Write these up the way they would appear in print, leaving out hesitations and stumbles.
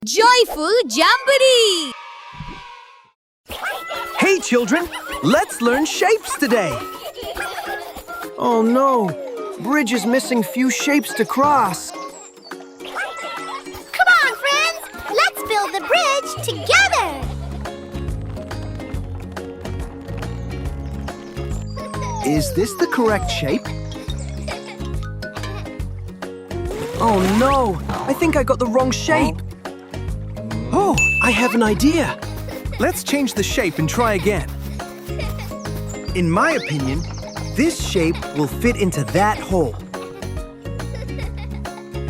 Joyful Jamboree! Hey children, let's learn shapes today. Oh no, bridge is missing few shapes to cross. Come on, friends! Let's build the bridge together! Is this the correct shape? Oh no, I think I got the wrong shape. Oh, I have an idea. Let's change the shape and try again. In my opinion, this shape will fit into that hole.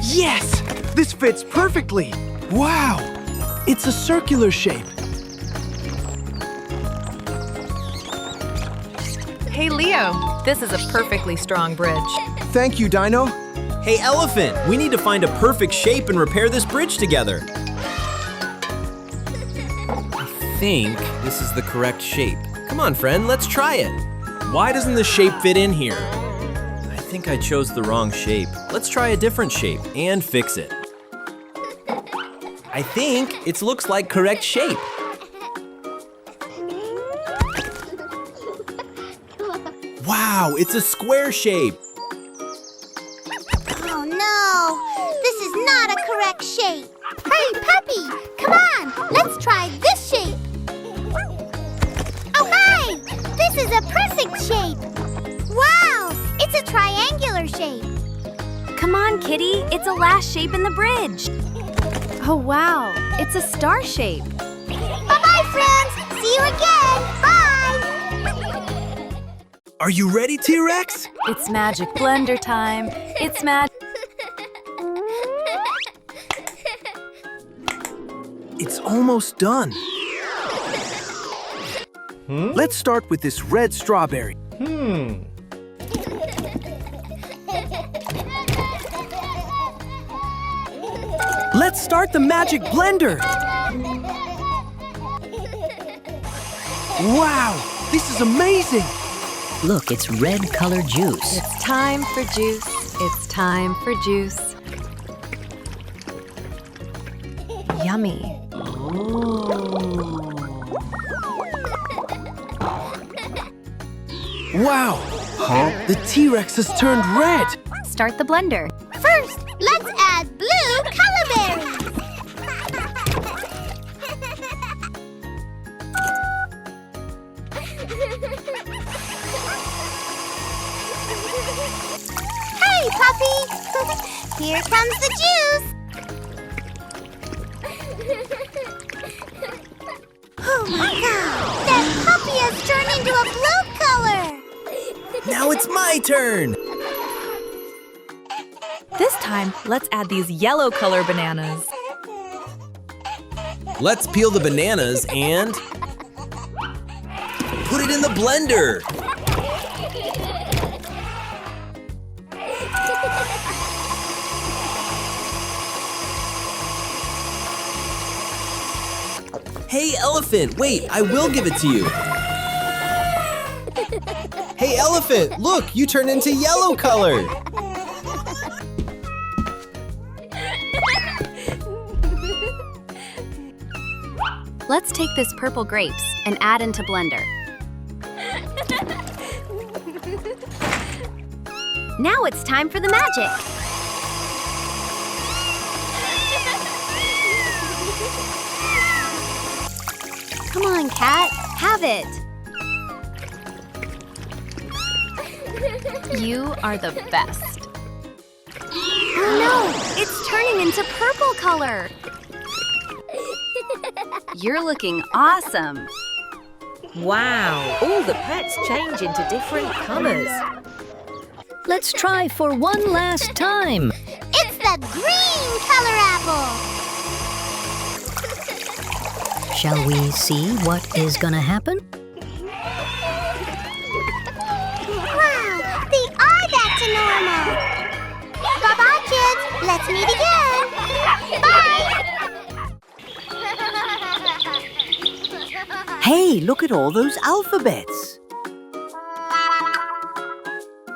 Yes! This fits perfectly! Wow! It's a circular shape. Hey, Leo, this is a perfectly strong bridge. Thank you, Dino. Hey, Elephant, we need to find a perfect shape and repair this bridge together. I think this is the correct shape. Come on, friend, let's try it. Why doesn't the shape fit in here? I think I chose the wrong shape. Let's try a different shape and fix it. I think it looks like correct shape. Wow, it's a square shape. Oh no! This is not a correct shape. Hey, Puppy! Come on! Let's try this shape! Oh, hi! This is a perfect shape! Wow! It's a triangular shape! Come on, Kitty. It's a last shape in the bridge. Oh, wow. It's a star shape. Bye-bye, friends! See you again! Bye! Are you ready, T-Rex? It's magic blender time. It's It's almost done. Let's start with this red strawberry. Let's start the magic blender. Wow, this is amazing. Look, it's red colored juice. It's time for juice. It's time for juice. Yummy. Wow, the T-Rex has turned red. Start the blender. First, let's add blue color berries. Hey, Puppy! Here comes the juice. Oh my God! That puppy has turned into a blue color. Now it's my turn. This time, let's add these yellow color bananas. Let's peel the bananas and put it in the blender. Hey, Elephant, wait, I will give it to you. Hey, Elephant, look, you turned into yellow color. Let's take this purple grapes and add into blender. Now it's time for the magic. Come on, Cat, have it. You are the best. Oh no, it's turning into purple color. You're looking awesome. Wow, all the pets change into different colors. Let's try for one last time. It's the green color apple. Shall we see what is gonna happen? Wow, they are back to normal. Bye-bye, kids. Let's meet again. Bye. Hey, look at all those alphabets.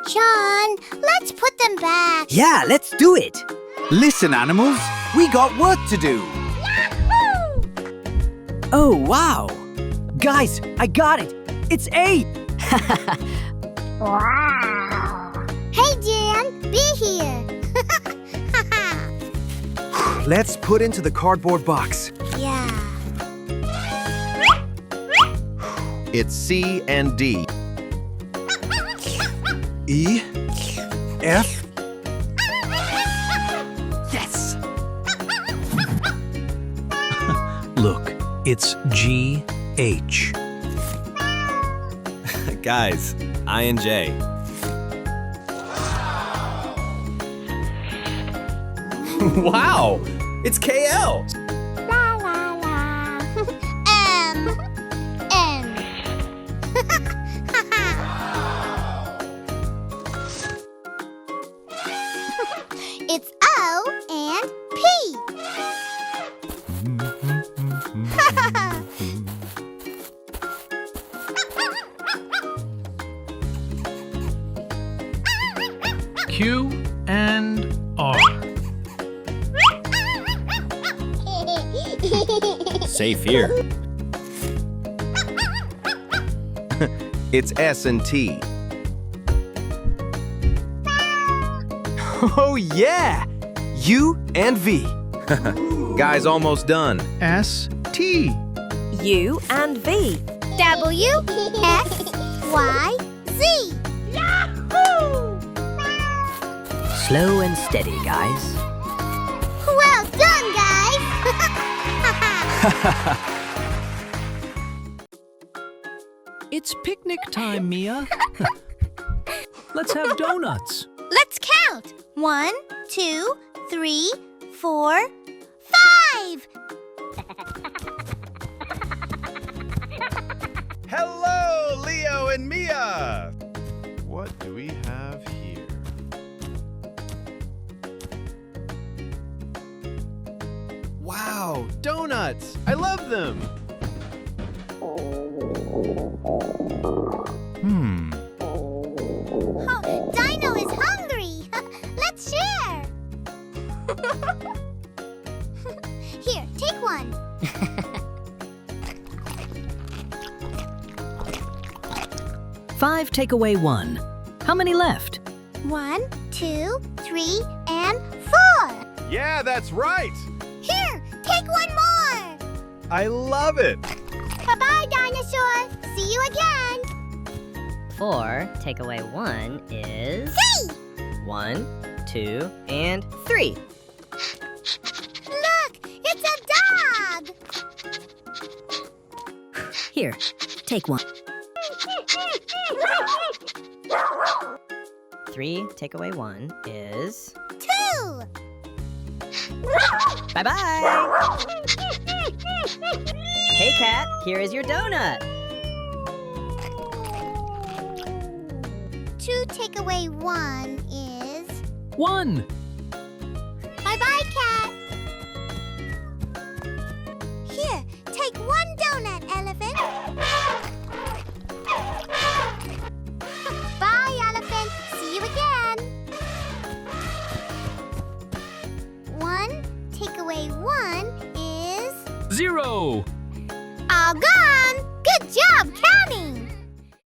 John, let's put them back. Yeah, let's do it. Listen, animals, we got work to do. Oh, wow. Guys, I got it. It's 8. Hey, Jan, be here. Let's put into the cardboard box. Yeah. It's C and D. E, F. Yes. Look, it's G, H. Guys, I and J. Wow, it's KL. La la la. N. It's O and P. Q and R. Safe here. It's S and T. Oh, yeah! U and V. Guys, almost done. S, T. U and V. W, X, Y, Z. Yahoo! Slow and steady, guys. Well done, guys! It's picnic time, Mia. Let's have donuts. Let's count. 1, 2, 3, 4, 5. Hello, Leo and Mia. What do we have here? Wow, donuts! I love them! Oh, Dino is hungry. Let's share. Here, take one. 5 take away 1. How many left? 1, 2, 3, and 4. Yeah, that's right. Here, take one more. I love it. Bye-bye, dinosaur. See you again. 4 take away 1 is... 3. 1, 2, and 3. Look, it's a dog. Here, take 1. 3 take away 1 is... 2. Bye-bye! Hey, Cat, here is your donut. 2 take away 1 is... 1. Bye-bye, Cat. Here, take one donut, Elephant. Bye, Elephant. See you again. 1 take away 1 is... 0. All gone. Good job, Cat.